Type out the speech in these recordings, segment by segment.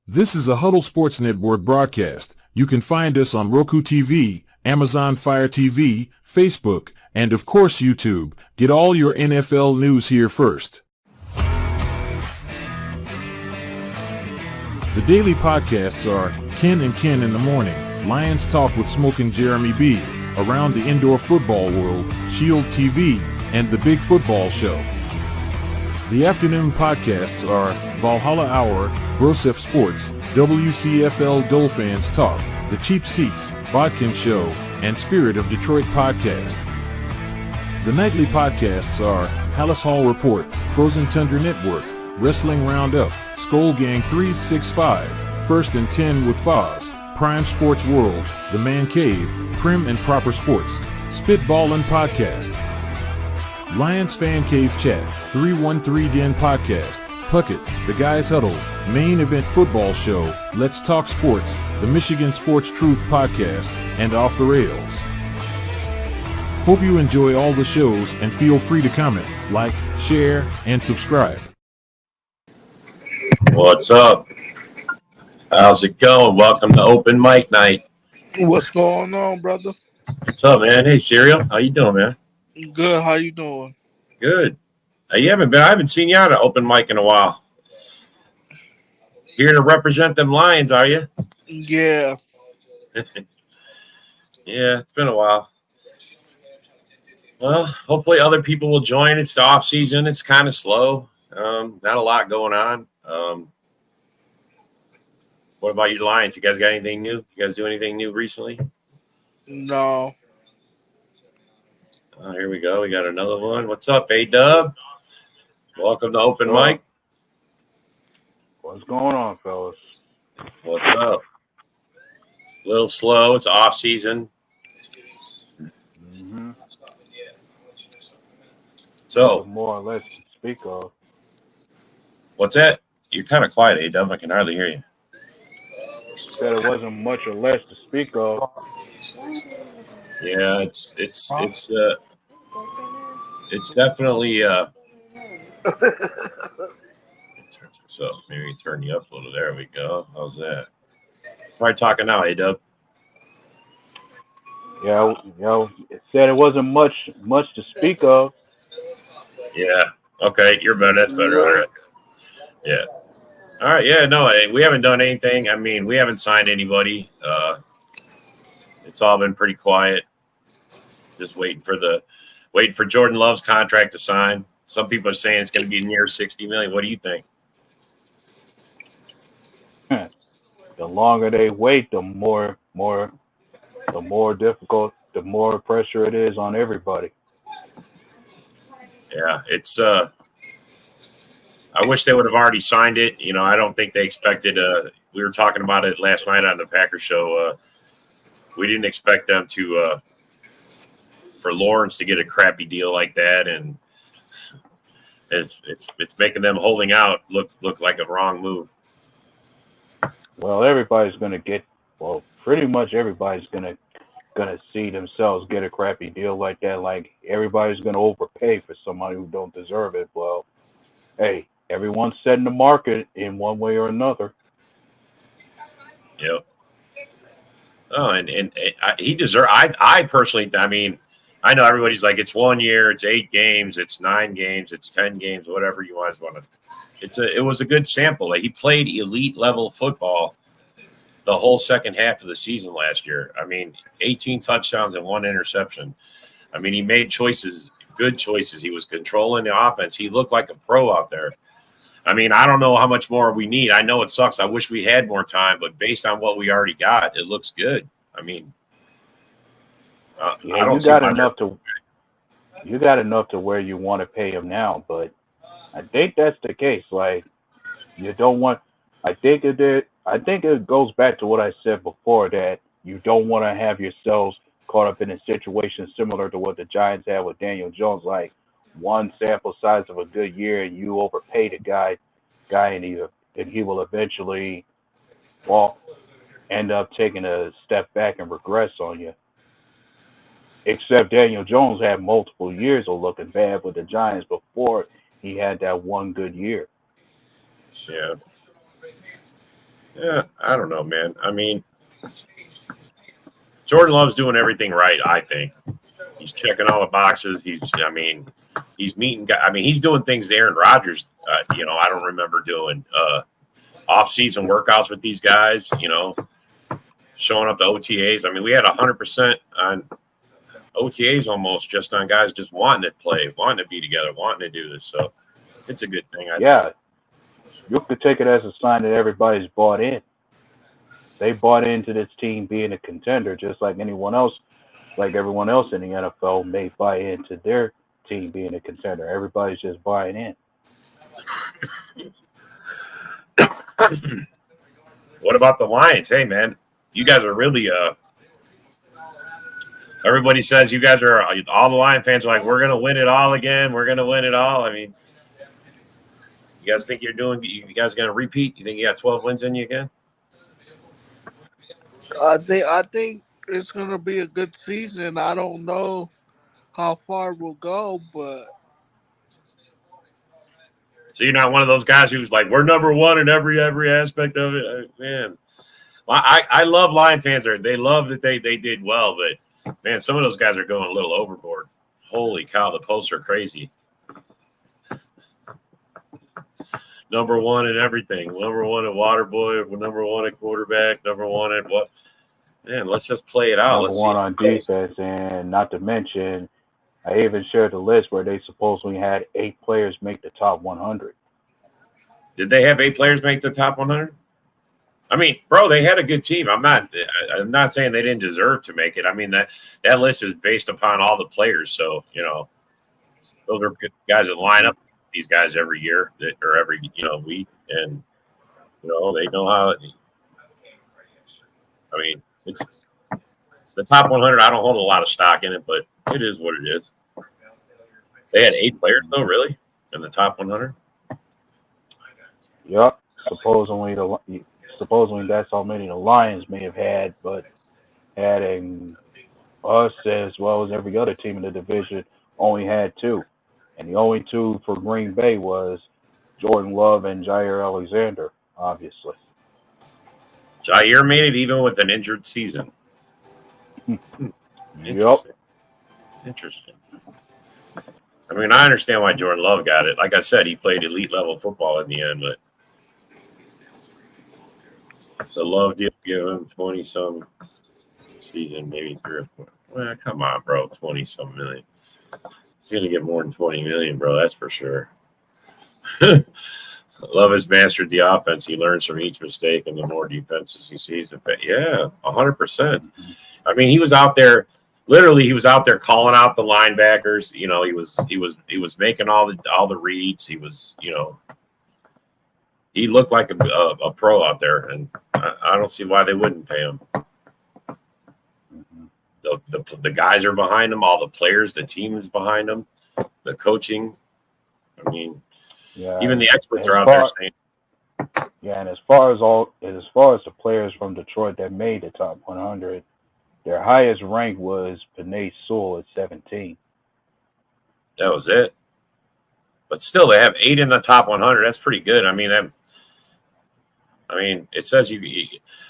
This is a Huddle Sports Network broadcast. You can find us on Roku TV, Amazon Fire TV, Facebook, and of course YouTube. Get all your NFL news here first. The daily podcasts are Ken and Ken in the Morning, Lions Talk with Smoke and Jeremy B, Around the Indoor Football World, Shield TV, and The Big Football Show. The afternoon podcasts are Valhalla Hour, Grosef Sports, WCFL Dolphins Talk, The Cheap Seats, Bodkin Show, and Spirit of Detroit Podcast. The nightly podcasts are Hallis Hall Report, Frozen Tundra Network, Wrestling Roundup, Skull Gang 365, First and 10 with Foz, Prime Sports World, The Man Cave, Prim and Proper Sports, Spitballin' Podcast, Lions Fan Cave Chat, 313 Den Podcast, Puckett, The Guys Huddle, Main Event Football Show, Let's Talk Sports, The Michigan Sports Truth Podcast, and Off the Rails. Hope you enjoy all the shows and feel free to comment, like, share, and subscribe. What's up? How's it going? Welcome to Open Mic Night. What's going on, brother? What's up, man? Hey, Serial. How you doing, man? Good. How you doing? Good. I haven't seen you out at Open Mic in a while. Here to represent them Lions, are you? Yeah. Yeah, it's been a while. Well, hopefully other people will join. It's the off season. It's kind of slow. Not a lot going on. What about you, Lions? You guys got anything new? You guys do anything new recently? No. Oh, here we go. We got another one. What's up, A-Dub? Welcome to Open Mic. What's going on, fellas? What's up? A little slow. It's off season. Mm-hmm. So, more or less to speak of. what's that? You're kind of quiet, A-Dub. I can hardly hear you. Said it wasn't much or less to speak of. Yeah, it's definitely so maybe turn you up a little. There we go. How's that? Try talking now, A-Dub. Yeah, it said it wasn't much to speak of. Yeah. Okay, you're better. That's better. All right. Yeah. All right. Yeah. No, we haven't done anything. I mean, we haven't signed anybody. It's all been pretty quiet. Just waiting for Jordan Love's contract to sign. Some people are saying it's going to be near $60 million. What do you think? The longer they wait, the more difficult, the more pressure it is on everybody. Yeah, it's. I wish they would have already signed it. You know, I don't think they expected. We were talking about it last night on the Packers show. We didn't expect them to. For Lawrence to get a crappy deal like that, and it's making them holding out look like a wrong move. Well, pretty much everybody's gonna see themselves get a crappy deal like that. Like everybody's gonna overpay for somebody who don't deserve it. Well, hey, everyone's setting the market in one way or another. Yep. Oh, and he deserves. I personally, I mean. I know everybody's like, it's 1 year, it's 8 games, it's 9 games, it's 10 games, whatever you guys want to. It was a good sample. Like, he played elite level football the whole second half of the season last year. I mean, 18 touchdowns and 1 interception. I mean, he made choices, good choices. He was controlling the offense. He looked like a pro out there. I mean, I don't know how much more we need. I know it sucks. I wish we had more time, but based on what we already got, it looks good. I mean, you got enough to where you want to pay him now, but I think that's the case. Like, you don't want. I think it goes back to what I said before, that you don't want to have yourselves caught up in a situation similar to what the Giants had with Daniel Jones. Like, one sample size of a good year, and you overpay the guy, and he will eventually, end up taking a step back and regress on you. Except Daniel Jones had multiple years of looking bad with the Giants before he had that one good year. Yeah. Yeah, I don't know, man. I mean, Jordan Love's doing everything right. I think he's checking all the boxes. He's meeting. He's doing things Aaron Rodgers. I don't remember doing off-season workouts with these guys. Showing up to OTAs. I mean, we had 100% on OTAs almost just on guys just wanting to play, wanting to be together, wanting to do this. So it's a good thing. You could take it as a sign that everybody's bought in. They bought into this team being a contender, just like anyone else, like everyone else in the NFL may buy into their team being a contender. Everybody's just buying in. What about the Lions? Hey, man, you guys are really everybody says you guys are, all the Lion fans are like, we're going to win it all again. We're going to win it all. I mean, you guys think you guys going to repeat? You think you got 12 wins in you again? I think it's going to be a good season. I don't know how far we'll go, but. So you're not one of those guys who's like, we're number one in every aspect of it, man. Well, I love Lion fans. They love that they did well, but man, some of those guys are going a little overboard. Holy cow, the posts are crazy. Number one in everything. Number one at water boy. Number one at quarterback. Number one at what? Man, let's just play it out. Number one on defense, and not to mention, I even shared the list where they supposedly had 8 players make the top 100. Did they have 8 players make the top 100? I mean, bro, they had a good team. I'm not saying they didn't deserve to make it. I mean, that list is based upon all the players. So, those are guys that line up these guys every year or every, week. And, they know how. I mean, it's the top 100. I don't hold a lot of stock in it, but it is what it is. They had 8 players, though, really, in the top 100? Yep. Supposedly that's how many the Lions may have had, but adding us as well as every other team in the division only had 2. And the only 2 for Green Bay was Jordan Love and Jair Alexander, obviously. Jair made it even with an injured season. Interesting. I mean, I understand why Jordan Love got it. Like I said, he played elite level football in the end, but the Love deal give him 20-some season, maybe 3 or 4. Well, come on, bro, 20-some million. He's gonna get more than 20 million, bro. That's for sure. Love has mastered the offense. He learns from each mistake, and the more defenses he sees, yeah, 100%. I mean, he was out there. Literally, he was out there calling out the linebackers. He was making all the reads. He was, he looked like a pro out there, and I don't see why they wouldn't pay him. The guys are behind him. All the players, the team is behind him. The coaching. I mean, even the experts are out there saying. Yeah, and as far as the players from Detroit that made the top 100, their highest rank was Penei Sewell at 17. That was it. But still, they have 8 in the top 100. That's pretty good. I mean, it says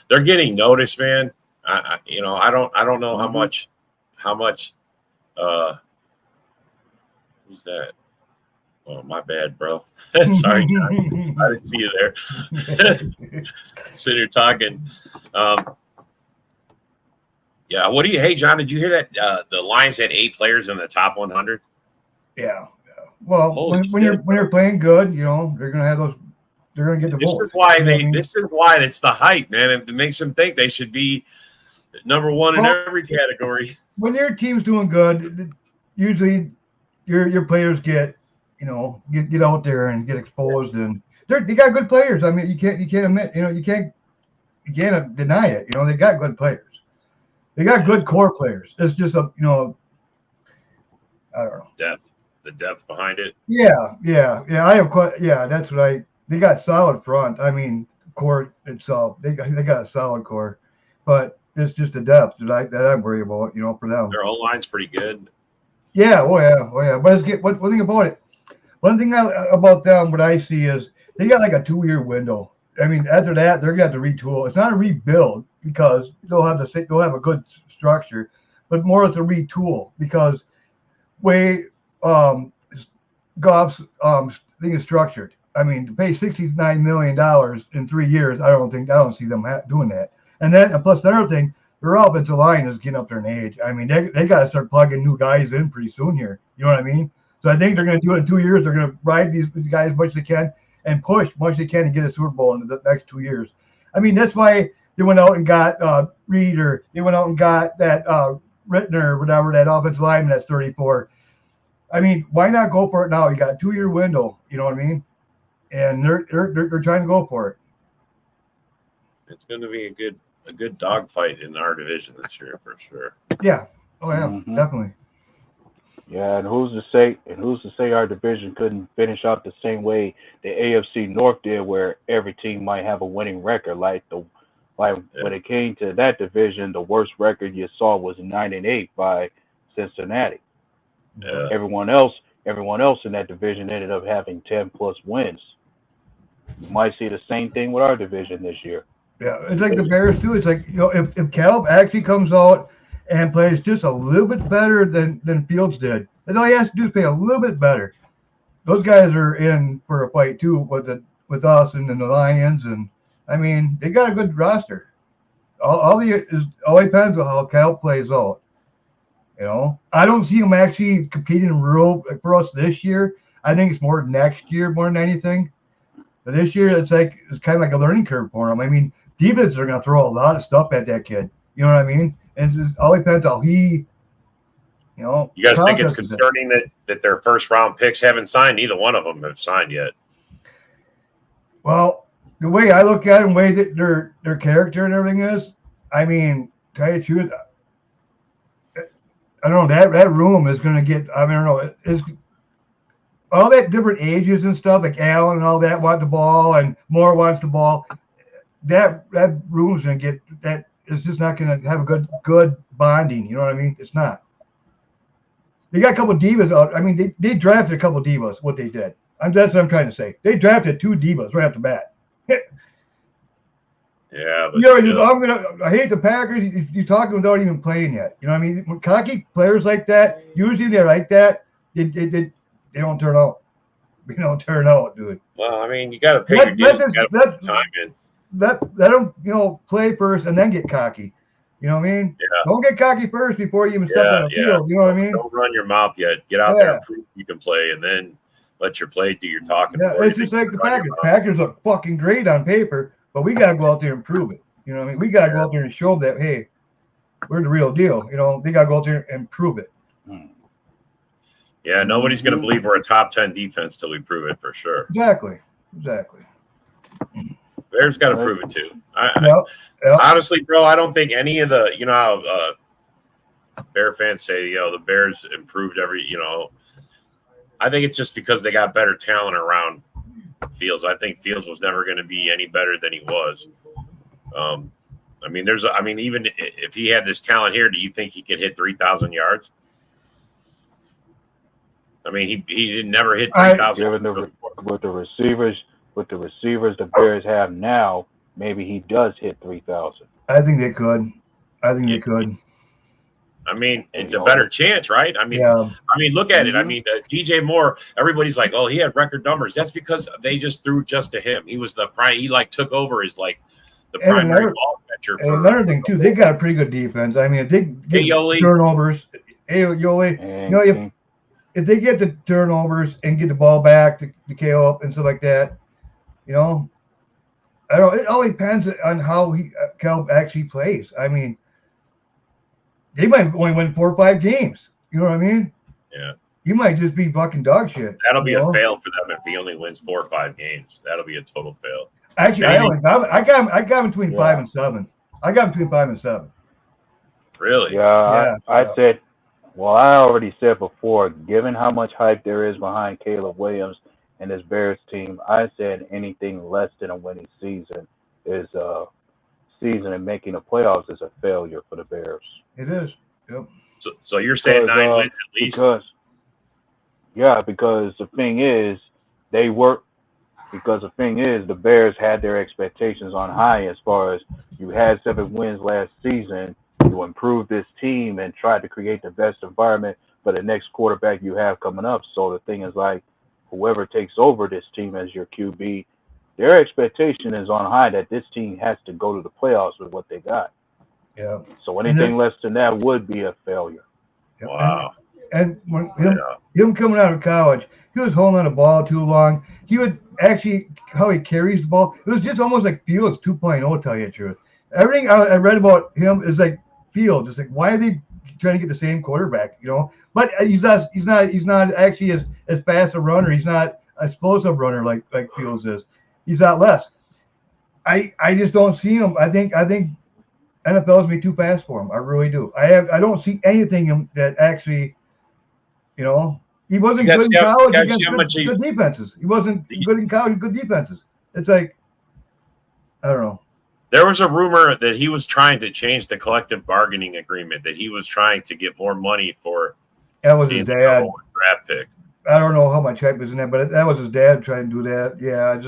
they're getting noticed, man. I don't know how much. Who's that? Oh, my bad, bro. Sorry, John. I didn't see you there. Sitting here talking. Yeah. Hey, John, did you hear that the Lions had 8 players in the top 100? Yeah. Well, when you're playing good, they're gonna have those. They're gonna get the votes. This is why it's the hype, man. It makes them think they should be number one in every category. When your team's doing good, usually your players get out there and get exposed, and they got good players. I mean, you can't admit, you can't deny it. They got good players. They got good core players. It's just I don't know. The depth behind it. Yeah. That's what they got solid front. I mean, core itself, they got a solid core, but it's just the depth that I worry about. For them, their whole line's pretty good. Yeah. Oh yeah. But one thing about it, about them, what I see is they got like a 2-year window. I mean, after that, they're gonna have to retool. It's not a rebuild because they'll have a good structure, but more it's a retool because way Goff's thing is structured. I mean, to pay $69 million in 3 years, I don't see them doing that. And then plus another thing, their offensive line is getting up there in age. I mean, they got to start plugging new guys in pretty soon here. You know what I mean? So I think they're going to do it in 2 years. They're going to ride these guys as much as they can and push as much as they can to get a Super Bowl in the next 2 years. I mean, that's why they went out and got Reed, or they went out and got that Rittner or whatever, that offensive lineman that's 34. I mean, why not go for it now? You got a 2 year window. You know what I mean? And they're trying to go for it. It's going to be a good dogfight in our division this year for sure. Yeah. Oh yeah, definitely. Yeah, and who's to say our division couldn't finish out the same way the AFC North did, where every team might have a winning record. When it came to that division, the worst record you saw was 9-8 by Cincinnati. Yeah. Everyone else in that division ended up having 10+ wins. You might see the same thing with our division this year. Yeah, it's like the Bears too. It's like, if Caleb actually comes out and plays just a little bit better than Fields did, and all he has to do is play a little bit better. Those guys are in for a fight too with us and the Lions, and I mean they got a good roster. All depends on how Caleb plays out. I don't see him actually competing real for us this year. I think it's more next year more than anything. But this year it's kind of like a learning curve for him. I mean, defenses are going to throw a lot of stuff at that kid. You know what I mean? And it just all depends how he, You guys think it's concerning that their first round picks haven't signed? Neither one of them have signed yet. Well, the way I look at it, and the way that their character and everything is, I mean, tell you the truth, I don't know, that room is going to get, I don't know, it's all that different ages and stuff, like Allen and all that want the ball, and Moore wants the ball. That room's going to get that. It's just not going to have a good bonding. You know what I mean? It's not. They got a couple of divas out. I mean, they drafted a couple of divas. What they did. That's what I'm trying to say. They drafted 2 divas right off the bat. Yeah, but I hate the Packers. You're talking without even playing yet. You know what I mean? When cocky players like that, usually they're like that. They don't turn out. They don't turn out, dude. Well, I mean, you got to pay your dues. You got to put time in. Let them, play first and then get cocky. You know what I mean? Yeah. Don't get cocky first before you even step on the field. You know what I mean? Don't run your mouth yet. Get out there and prove you can play, and then let your play do your talking. Yeah, it's just like the Packers. Packers look fucking great on paper, but we got to go out there and prove it. You know what I mean? We got to go out there and show that, hey, we're the real deal. They got to go out there and prove it. Yeah, nobody's going to believe we're a top 10 defense till we prove it for sure. Exactly. Bears got to prove it too. Yep. Honestly, bro, I don't think any of the, how Bear fans say, the Bears improved I think it's just because they got better talent around Fields. I think Fields was never going to be any better than he was. Even if he had this talent here, do you think he could hit 3,000 yards? I mean, he never hit 3,000. With the receivers the Bears have now, maybe he does hit 3,000. I think they could. They could. I mean, it's a better chance, right? I mean, look at it. I mean, DJ Moore, everybody's like, oh, he had record numbers. That's because they just threw just to him. He was the prime. He took over as the primary ball catcher. And another thing too, they got a pretty good defense. I mean, if they get turnovers, Yoli, if they get the turnovers and get the ball back to KO up and stuff like that, I don't. It all depends on how Caleb actually plays. I mean, they might only win 4 or 5 games. You know what I mean? Yeah. You might just be fucking dog shit. That'll be a fail for them if he only wins 4 or 5 games. That'll be a total fail. Actually, I got him between 5 and 7. I got him between 5 and 7. Really? Yeah. I said. Well, I already said before, given how much hype there is behind Caleb Williams and his Bears team, I said anything less than a winning season is a season and making the playoffs is a failure for the Bears. It is. Yep. So you're saying 9 wins at least? Because the thing is, they work because the thing is, the Bears had their expectations on high as far as you had 7 wins last season, you improved this team and tried to create the best environment for the next quarterback you have coming up. So the thing is, like, whoever takes over this team as your QB, their expectation is on high that this team has to go to the playoffs with what they got. Yeah. So anything less than that would be a failure. Wow. And when him coming out of college, he was holding on the ball too long. He would actually, how he carries the ball, it was just almost like Fields 2.0, tell you the truth. Everything I read about him is like Fields. It's like, why are they trying to get the same quarterback, you know? But he's not actually as fast a runner. He's not a explosive runner like Fields is. He's not less. I just don't see him. I think NFL is be too fast for him. I really do. I don't see anything that actually, you know, he wasn't good in college against good defenses. He wasn't good in college, good defenses. It's like, I don't know. There was a rumor that he was trying to change the collective bargaining agreement, that he was trying to get more money for that was his dad draft pick. I don't know how much hype was in that, but that was his dad trying to do that. Yeah,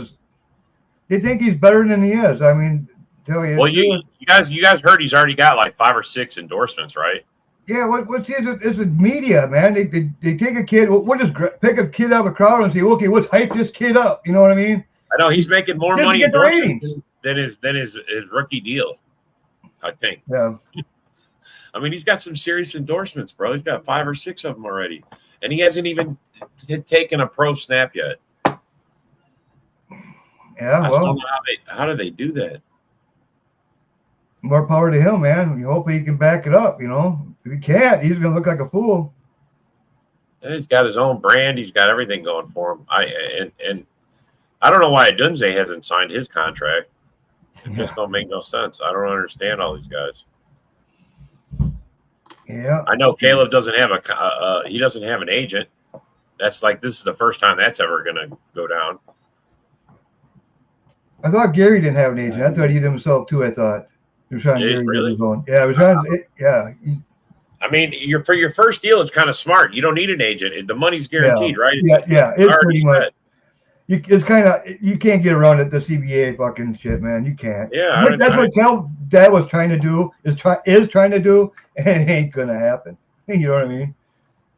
they think he's better than he is. I mean, tell you. Well, you guys heard he's already got like 5 or 6 endorsements, right? Yeah, what's his? It's a media, man. They take a kid. We'll just pick a kid out of a crowd and say, okay, let's hype this kid up. You know what I mean? I know he's making more money get the ratings than his rookie deal, I think. Yeah. I mean, he's got some serious endorsements, bro. He's got 5 or 6 of them already, and he hasn't even taken a pro snap yet. Yeah, I don't know how do they do that? More power to him, man. You hope he can back it up, you know. If he can't, he's going to look like a fool. And he's got his own brand. He's got everything going for him. And I don't know why Adunze hasn't signed his contract. It just don't make no sense. I don't understand all these guys. Yeah. I know Caleb doesn't have he doesn't have an agent. That's like, this is the first time that's ever going to go down. I thought Gary didn't have an agent. I thought he did himself too. I thought he was trying to get his own. Yeah, I was trying to. Yeah. I mean, for your first deal, it's kind of smart. You don't need an agent. The money's guaranteed, right? Yeah. It's pretty much. It's kind of, you can't get around it. The CBA fucking shit, man. You can't. Yeah, that's what Dad was trying to do. Is trying to do, and it ain't gonna happen. You know what I mean?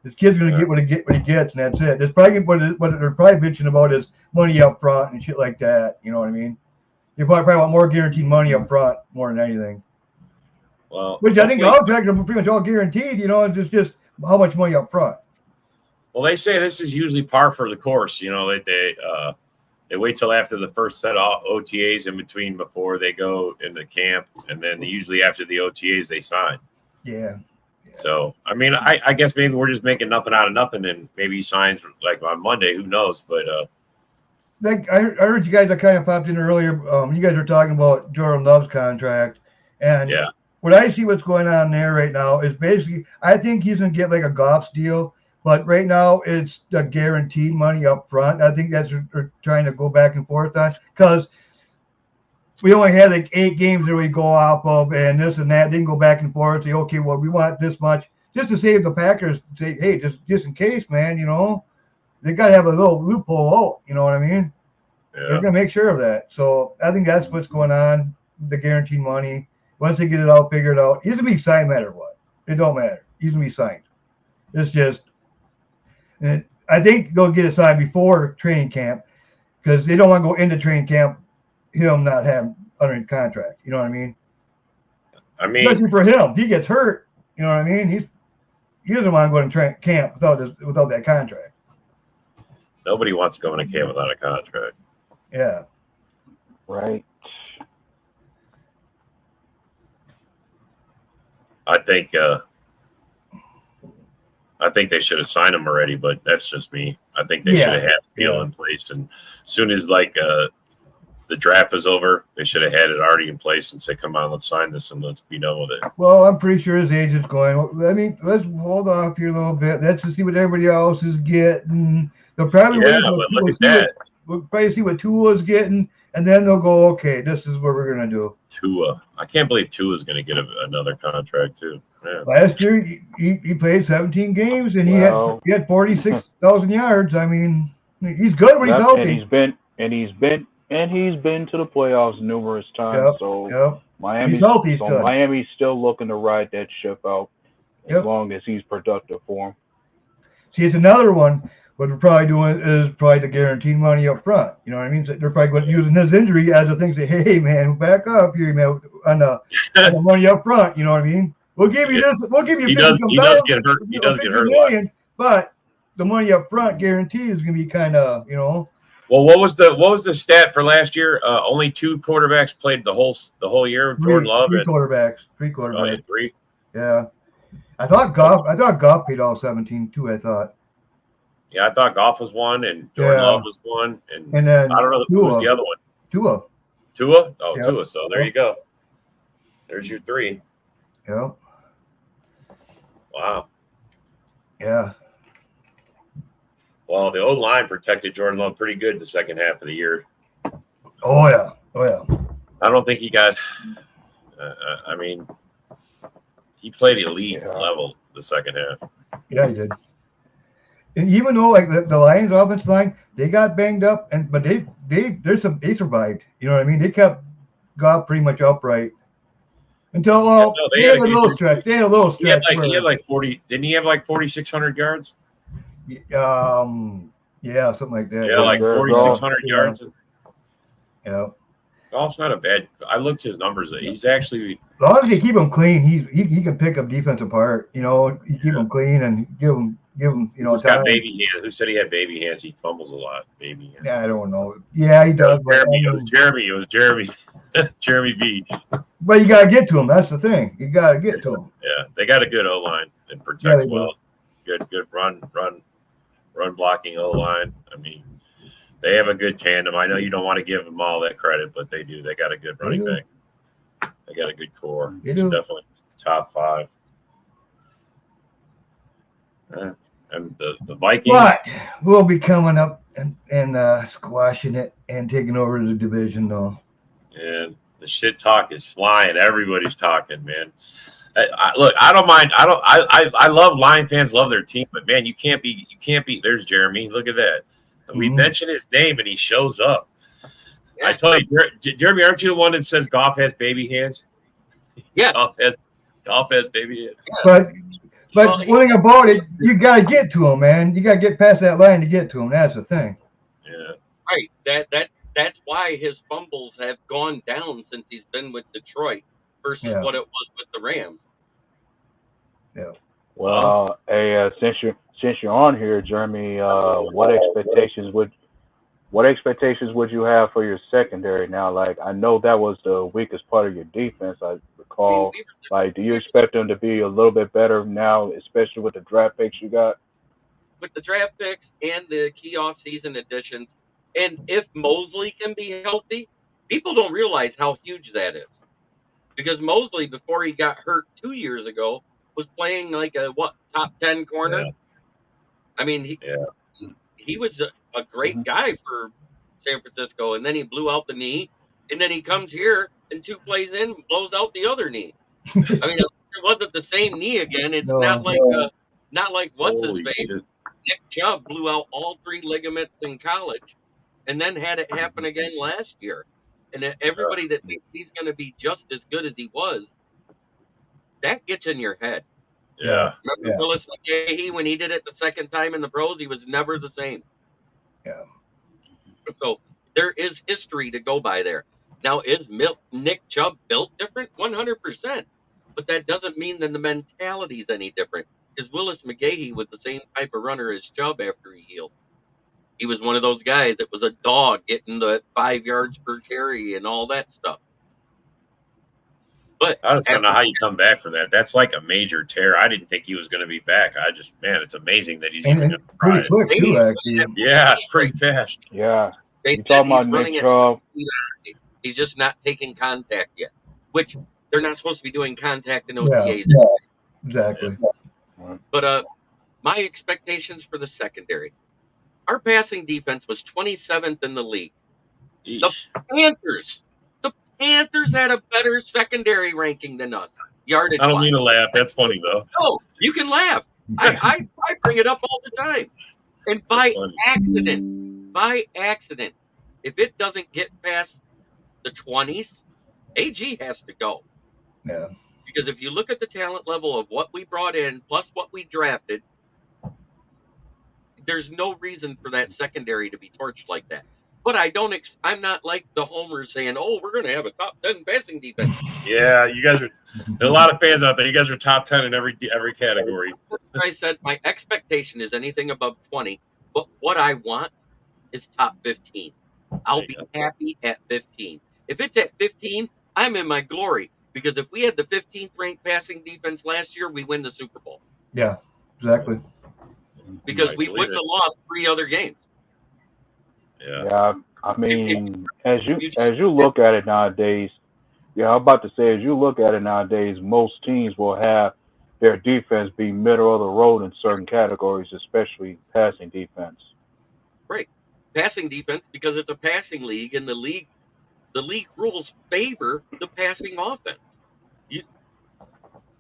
This kid's gonna get what he gets, and that's it. It's probably what they're probably bitching about is money up front and shit like that. You know what I mean? You probably want more guaranteed money up front more than anything. Well, which I think all contracts are pretty much all guaranteed. You know, it's just how much money up front. Well, they say this is usually par for the course. You know, they wait till after the first set of OTAs in between before they go into camp, and then usually after the OTAs they sign. Yeah. So, I mean, I guess maybe we're just making nothing out of nothing, and maybe he signs like on Monday. Who knows? But like I heard you guys, I kind of popped in earlier. You guys were talking about Jordan Love's contract, and what I see what's going on there right now is basically I think he's gonna get like a Goff's deal, but right now it's the guaranteed money up front. I think that's what we're trying to go back and forth on because we only had like 8 games that we go off of and this and that. They can go back and forth, say, okay, well, we want this much just to save the Packers. Say, hey, just in case, man, you know, they got to have a little loophole out. You know what I mean? Yeah. They're going to make sure of that. So I think that's what's going on, the guaranteed money. Once they get it all figured out, he's going to be signed no matter what. It don't matter. He's going to be signed. It's just, and I think they'll get it signed before training camp because they don't want to go into training camp him not having under contract. You know what I mean? Especially for him, if he gets hurt, you know what I mean? He doesn't want to go into camp without that contract. Nobody wants to go into camp without a contract. Yeah. Right. I think they should have signed him already, but that's just me. I think they should have had the deal in place, and as soon as the draft is over, they should have had it already in place and say, "Come on, let's sign this and let's be done with it." Well, I'm pretty sure his agent's going. Let's hold off here a little bit. Let's just see what everybody else is getting. They'll probably look at that. We'll probably see what Tua's getting, and then they'll go, "Okay, this is what we're gonna do." Tua, I can't believe Tua's going to get another contract too. Yeah. Last year, he played 17 games and he had 46,000 yards. I mean, he's good when he's healthy. And And he's been to the playoffs numerous times. So Miami's still looking to ride that ship out as long as he's productive for him. See, it's another one. What we're probably doing is probably the guaranteed money up front. You know what I mean? So they're probably going to using his injury as a thing to say, hey man, back up here, man, on the money up front. You know what I mean? We'll give you this. We'll give you. He does get hurt. He does get hurt. Million, but the money up front guarantee is going to be kind of, Well, what was the stat for last year? Only 2 quarterbacks played the whole year. Jordan Love three and quarterbacks. Oh, yeah, 3. Yeah, I thought Goff paid all 17 too. I thought. Yeah, I thought Goff was one, and Jordan Love was one, and then I don't know who was the other one. Tua. Oh, yep. Tua. So there you go. There's your 3. Yeah. Wow. Yeah. Well, the O-line protected Jordan Love pretty good the second half of the year. Oh yeah. I don't think he got. He played elite level the second half. Yeah, he did. And even though like the Lions offensive line, they got banged up, but they survived. You know what I mean? They kept Goff pretty much upright until they had a little stretch. He had like 40. Didn't he have like 4,600 yards? Yeah, something like that. Yeah, like 4,600 yards. Yeah. Goff's not a bad. I looked his numbers. He's actually. As long as you keep him clean, he can pick up defense apart. You keep him clean and give him. He's got baby hands. Who said he had baby hands? He fumbles a lot. Baby hands. Yeah, I don't know. Yeah, he does. It was Jeremy. Jeremy B. But you gotta get to him. That's the thing. You gotta get to him. Yeah, they got a good O line and protects well. Good run blocking O line. I mean, they have a good tandem. I know you don't want to give them all that credit, but they do. They got a good running back. They got a good core. It's definitely top 5. And the Vikings. But we'll be coming up and squashing it and taking over the division, though. And the shit talk is flying. Everybody's talking, man. Look, I don't mind. I love Lion fans, love their team, but man, you can't be. There's Jeremy. Look at that. We mention his name and he shows up. Yeah. I tell you, Jeremy, aren't you the one that says Goff has baby hands? Yeah, Goff has baby hands. But one thing about it, you gotta get to him, man. You gotta get past that line to get to him. That's the thing. Yeah. Right. That's why his fumbles have gone down since he's been with Detroit versus what it was with the Rams. Yeah. Well, hey, since you're on here, Jeremy, what expectations would you have for your secondary now? Like, I know that was the weakest part of your defense, I recall. Like, do you expect them to be a little bit better now, especially with the draft picks you got? With the draft picks and the key off-season additions, and if Mosley can be healthy, people don't realize how huge that is. Because Mosley, before he got hurt 2 years ago, was playing like a top 10 corner. Yeah. I mean, he was a great guy for San Francisco, and then he blew out the knee, and then he comes here and 2 plays in, blows out the other knee. I mean, it wasn't the same knee again. It's not like what's his face. Nick Chubb blew out all 3 ligaments in college, and then had it happen again last year. And everybody that thinks he's going to be just as good as he was, that gets in your head. Yeah. Remember Willis McGahee when he did it the second time in the pros? He was never the same. Yeah. So there is history to go by there. Now, is Nick Chubb built different? 100%. But that doesn't mean that the mentality is any different. Because Willis McGahee was the same type of runner as Chubb after he healed. He was one of those guys that was a dog getting the 5 yards per carry and all that stuff. But I just don't know how you come back from that. That's like a major tear. I didn't think he was going to be back. It's amazing that he's even going to try it. Quick too, actually. Yeah, it's pretty fast. Yeah. They said he's running it. He's just not taking contact yet, which they're not supposed to be doing contact in OTAs. Yeah, exactly. But my expectations for the secondary. Our passing defense was 27th in the league. Eesh. The Panthers had a better secondary ranking than us. Yardage. I don't mean to laugh. That's funny though. No, you can laugh. I bring it up all the time. And by accident, if it doesn't get past the 20s, AG has to go. Yeah. Because if you look at the talent level of what we brought in plus what we drafted, there's no reason for that secondary to be torched like that. But I'm not like the homers saying, "Oh, we're going to have a top 10 passing defense." Yeah, you guys are. There are a lot of fans out there. You guys are top 10 in every category. I said my expectation is anything above 20, but what I want is top 15. I'll be happy at 15. If it's at 15, I'm in my glory. Because if we had the 15th ranked passing defense last year, we win the Super Bowl. Yeah, exactly. Because we wouldn't have lost 3 other games. Yeah. I mean, as you look at it nowadays, I'm about to say, as you look at it nowadays, most teams will have their defense be middle of the road in certain categories, especially passing defense. Right. Passing defense, because it's a passing league, and the league rules favor the passing offense.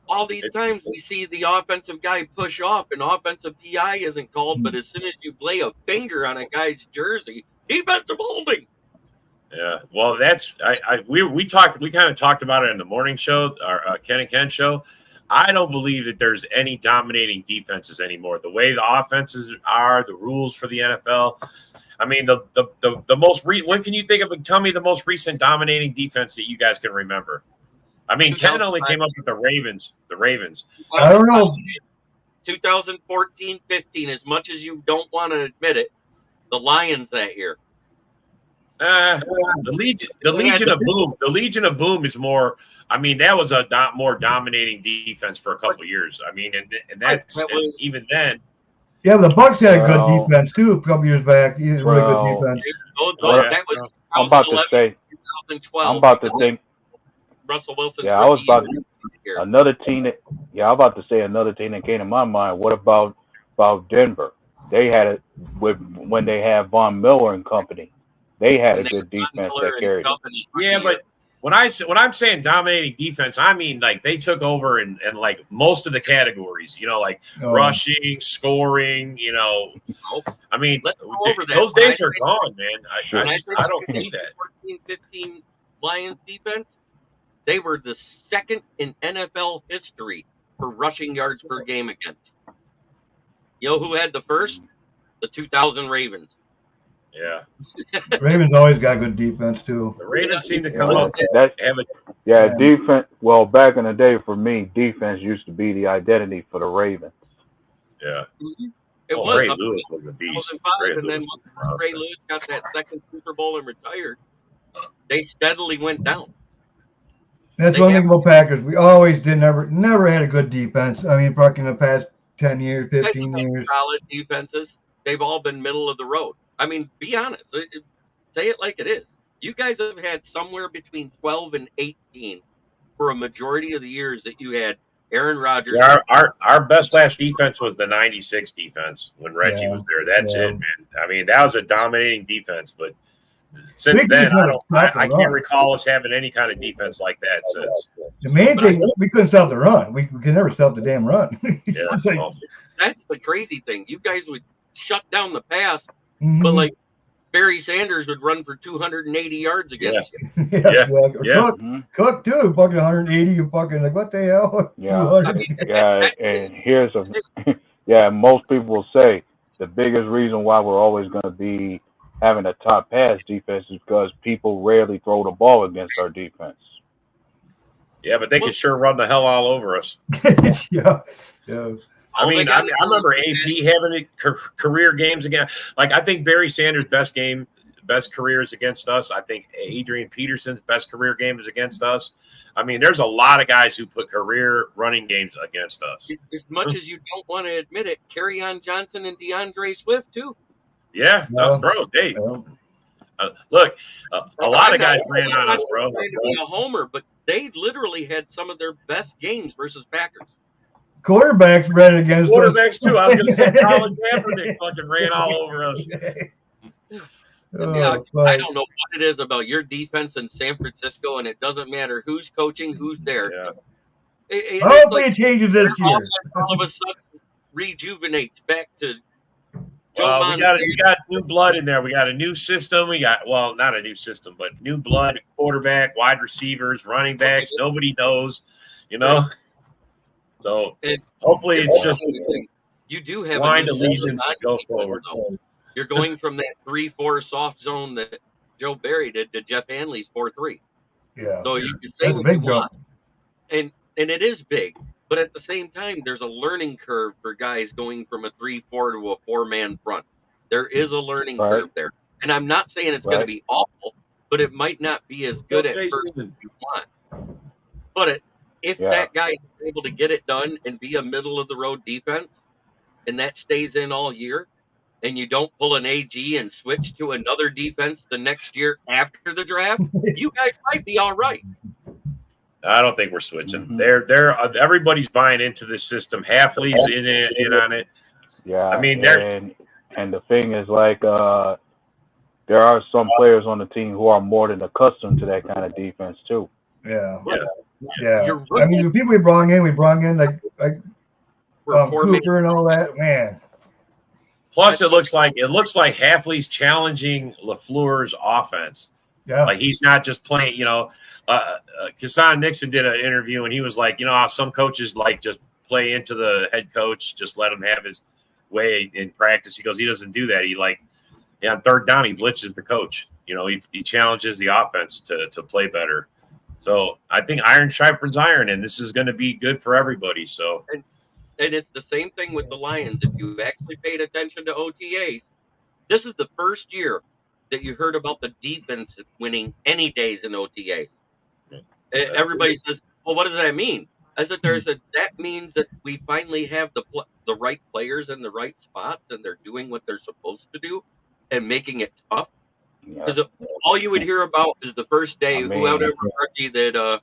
All these times we see the offensive guy push off, and offensive PI isn't called, but as soon as you lay a finger on a guy's jersey, defensive holding. Yeah, well, we kind of talked about it in the morning show, our Ken and Ken show. I don't believe that there's any dominating defenses anymore. The way the offenses are, the rules for the NFL. I mean, the most when can you think of? Tell me the most recent dominating defense that you guys can remember. I mean, Ken only came up with the Ravens. I don't know. 2014-15, as much as you don't want to admit it, the Lions that year. The Legion of Boom. The Legion of Boom is more. I mean, that was a more dominating defense for a couple of years. I mean, and that's even then. Yeah, the Bucks had a good defense too a couple years back. Really good defense. That was I'm about to say. 2012. I'm about to think. Russell Wilson. Yeah, I was about to, another team that. Yeah, I'm about to say another team that came to my mind. What about Denver? They had it when they had Von Miller and company. They had a good defense that carried it. Yeah, but when I'm saying dominating defense, I mean like they took over and like most of the categories. Like rushing, scoring. I mean those days are gone, man. I don't see that. 14-15 Lions defense. They were the second in NFL history for rushing yards per game against. You know who had the first? The 2000 Ravens. Yeah. Ravens always got good defense too. The Ravens seem to come up. Defense. Well, back in the day, for me, defense used to be the identity for the Ravens. Yeah. It was. Ray Lewis was a beast. And then when Ray Lewis got that second Super Bowl and retired, they steadily went down. That's one thing about Packers. We always never had a good defense. I mean, probably in the past 10 years, 15 years. Solid defenses. They've all been middle of the road. I mean, be honest. Say it like it is. You guys have had somewhere between 12 and 18 for a majority of the years that you had Aaron Rodgers. Yeah, our best last defense was the 96 defense when Reggie was there. That's it, man. I mean, that was a dominating defense, but since then, I can't recall us having any kind of defense like that since. The main thing, we couldn't stop the run. We could never stop the damn run. That's the crazy thing. You guys would shut down the pass, but like Barry Sanders would run for 280 yards against you. Cook too, fucking 180. You fucking like what the hell? And most people will say the biggest reason why we're always going to be having a top pass defense is because people rarely throw the ball against our defense. Yeah, but they can sure run the hell all over us. Yeah. I mean, I remember AB having career games again. Like, I think Barry Sanders' best career is against us. I think Adrian Peterson's best career game is against us. I mean, there's a lot of guys who put career running games against us. As much as you don't want to admit it, Kerryon Johnson and DeAndre Swift, too. Yeah, bro. Hey, look, a lot of guys ran on us, bro. I'm trying to be a homer, but they literally had some of their best games versus Packers. Quarterbacks ran against us. Quarterbacks too. I was going to say Colin Kaepernick fucking ran all over us. I don't know what it is about your defense in San Francisco, and it doesn't matter who's coaching, who's there. Yeah. Hopefully it changes this year. All of a sudden rejuvenates back to We got new blood in there. We got a new system. We got not a new system, but new blood. Quarterback, wide receivers, running backs. Nobody knows, So hopefully it's just you do have blind allegiance to go forward. You're going from that 3-4 soft zone that Joe Barry did to Jeff Hanley's 4-3. Yeah. So you can say what you want, and it is big. But at the same time, there's a learning curve for guys going from a 3-4 to a 4-man front. There is a learning curve there. And I'm not saying it's going to be awful, but it might not be as good at first as you want. But if that guy is able to get it done and be a middle-of-the-road defense, and that stays in all year, and you don't pull an AG and switch to another defense the next year after the draft, you guys might be all right. I don't think we're switching. Everybody's buying into this system. Halfley's in on it. Yeah, I mean, and the thing is, like, there are some players on the team who are more than accustomed to that kind of defense too. Yeah. I mean, the people we brought in like Cooper and all that, man. Plus, it looks like Halfley's challenging LaFleur's offense. Yeah, like he's not just playing. Kasan Nixon did an interview and he was like, how some coaches like just play into the head coach, just let him have his way in practice. He goes, he doesn't do that. He on third down, he blitzes the coach. He challenges the offense to play better. So I think iron sharpens iron, and this is going to be good for everybody. So, and it's the same thing with the Lions. If you actually paid attention to OTAs, this is the first year that you heard about the defense winning any days in OTAs. Everybody says, well, what does that mean? I said, that means that we finally have the right players in the right spots, and they're doing what they're supposed to do and making it tough. Because all you would hear about is the first day, whoever rookie that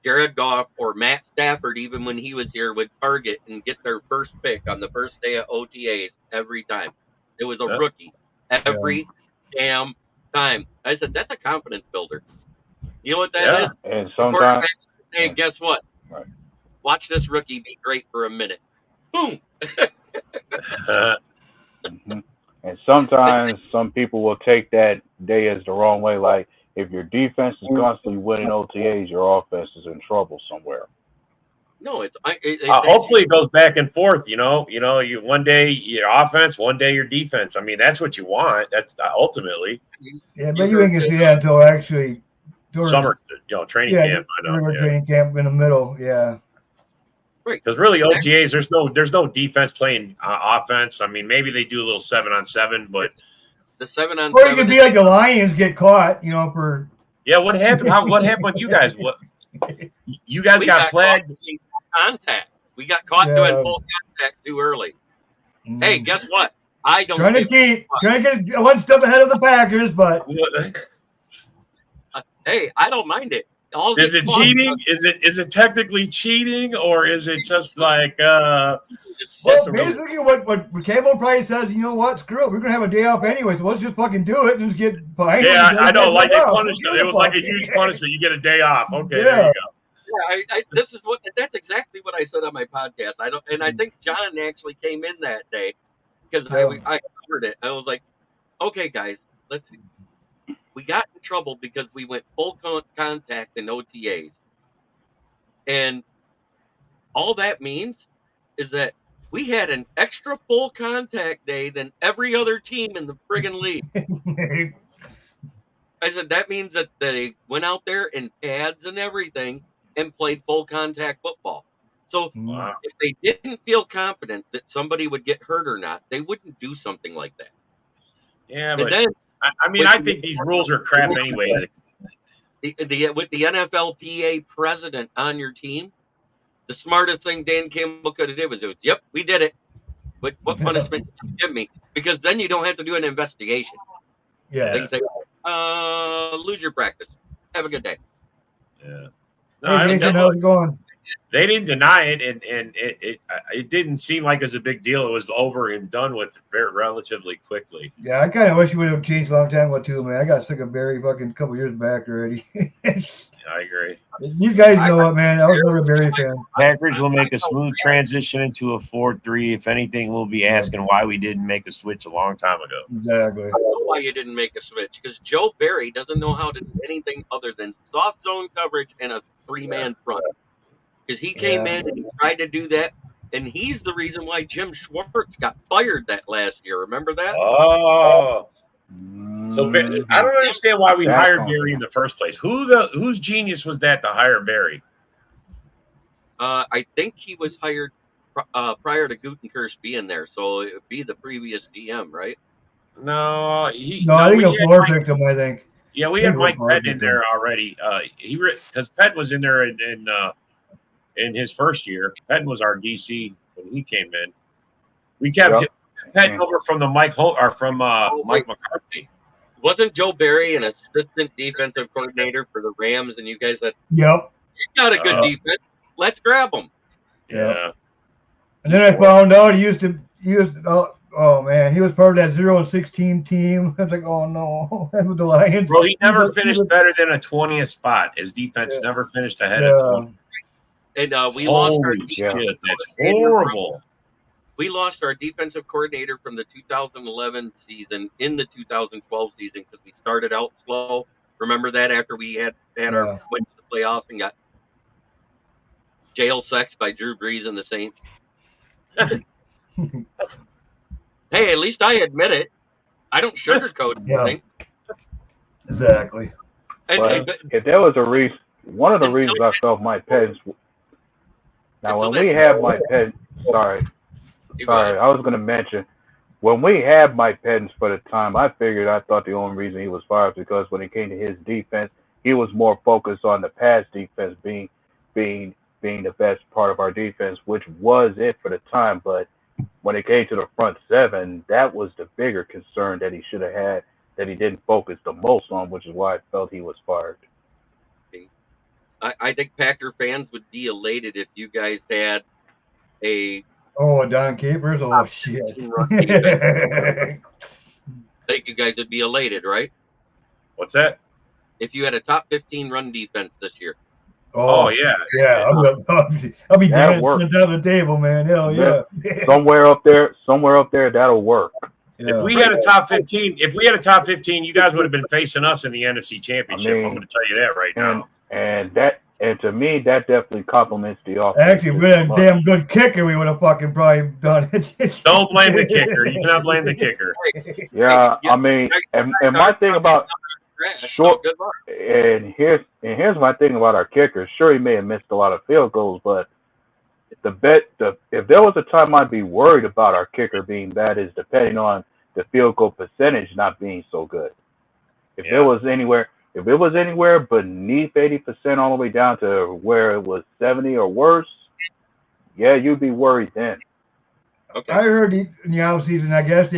Jared Goff or Matt Stafford, even when he was here, would target and get their first pick on the first day of OTAs every time. It was a rookie every damn time. I said, that's a confidence builder. You know what that is? And sometimes, hey, guess what? Right. Watch this rookie be great for a minute. Boom. And sometimes some people will take that day as the wrong way. Like if your defense is constantly winning OTAs, your offense is in trouble somewhere. No, hopefully it goes back and forth. You one day your offense, one day your defense. I mean, that's what you want. That's ultimately. Yeah, but you ain't gonna see that until actually summer, training camp. I know. Training camp in the middle. Yeah. Right, because really OTAs, there's no defense playing offense. I mean, maybe they do a little 7-on-7, but the 7-on-7. Or you could be like the Lions, get caught, for. Yeah, what happened? What happened with you guys? What you guys got flagged? Contact. We got caught doing full contact too early. Hey, guess what? I don't. Trying to get one step ahead of the Packers, but. Hey, I don't mind it. Is it cheating? Is it technically cheating, or is it just like? Well, basically, what Campbell probably says, you know what? Screw it. We're gonna have a day off anyway, so let's just fucking do it and just get fined. Yeah, I know. Like they punished it. It was like a huge punishment. You get a day off. Okay, there you go. Yeah, that's exactly what I said on my podcast. I think John actually came in that day because I covered it. I was like, okay, guys, let's see. We got in trouble because we went full contact in OTAs. And all that means is that we had an extra full contact day than every other team in the friggin' league. I said, that means that they went out there in pads and everything and played full contact football. So if they didn't feel confident that somebody would get hurt or not, they wouldn't do something like that. Yeah, but then, I think these rules are crap anyway. With the NFLPA president on your team, the smartest thing Dan Campbell could have did was, yep, we did it. What punishment did you give me? Because then you don't have to do an investigation. Yeah. They can say, lose your practice. Have a good day. Yeah. No, hey, Jason, how's it going? they didn't deny it, and it didn't seem like it was a big deal. It was over and done with relatively quickly. Yeah, I kind of wish you would have changed a long time ago too, man. I got sick of Barry fucking a couple years back already. I agree. You guys know what, man. I was never a Barry fan. Packers will make a smooth transition into a 4-3. If anything, we'll be asking why we didn't make a switch a long time ago. Exactly. I know why you didn't make a switch, because Joe Barry doesn't know how to do anything other than soft zone coverage and a 3-man front. Because he came in and he tried to do that, and he's the reason why Jim Schwartz got fired that last year. Remember that? Oh. So I don't understand why we hired Barry in the first place. Whose genius was that to hire Barry? I think he was hired prior to Gutenkirch being there, so it would be the previous GM, right? No, I think the floor picked him. I think. Yeah, we had Mike Penn in there already. Because Penn was in there in his first year. Penn was our DC when he came in. We kept Penn over from the Mike McCarthy. Wasn't Joe Barry an assistant defensive coordinator for the Rams, and you guys said, "Yep, you got a good defense. Let's grab him." Yeah. And then I found out he was oh man, he was part of that 0-16 team. I was like, oh no, with the Lions. Bro, he never finished better than a 20th spot. His defense never finished ahead of 20. And we lost our shit, that's horrible. We lost our defensive coordinator from the 2011 season in the 2012 season because we started out slow. Remember that after we had our went to the playoffs and got jail sex by Drew Brees and the Saints. Hey, at least I admit it. I don't sugarcoat anything. Exactly. But if there was a reason, one of the reasons I felt Mike Pence. Now, when we had Mike Pence, sorry, I was going to mention when we had Mike Pence for the time. I thought the only reason he was fired was because when it came to his defense, he was more focused on the pass defense being the best part of our defense, which was it for the time. But when it came to the front seven, that was the bigger concern that he should have had, that he didn't focus the most on, which is why I felt he was fired. I think Packer fans would be elated if you guys had a Don Capers. Oh shit! I think you guys would be elated, right? What's that? If you had a top 15 run defense this year. Oh yeah. I'll be dancing down the table, man. Hell yeah. Somewhere up there, that'll work. Yeah. If we had a top 15, you guys would have been facing us in the NFC Championship. I'm going to tell you that right now. And to me, that definitely compliments the offense. Actually, if we had a damn good kicker, we would have fucking probably done it. Don't blame the kicker. You cannot blame the kicker. Yeah, I mean, and my thing about and here's my thing about our kicker. Sure, he may have missed a lot of field goals, but if there was a time I'd be worried about our kicker being bad is depending on the field goal percentage not being so good. If it was anywhere beneath 80% all the way down to where it was 70 or worse, yeah, you'd be worried then. Okay. I heard in the offseason, I guess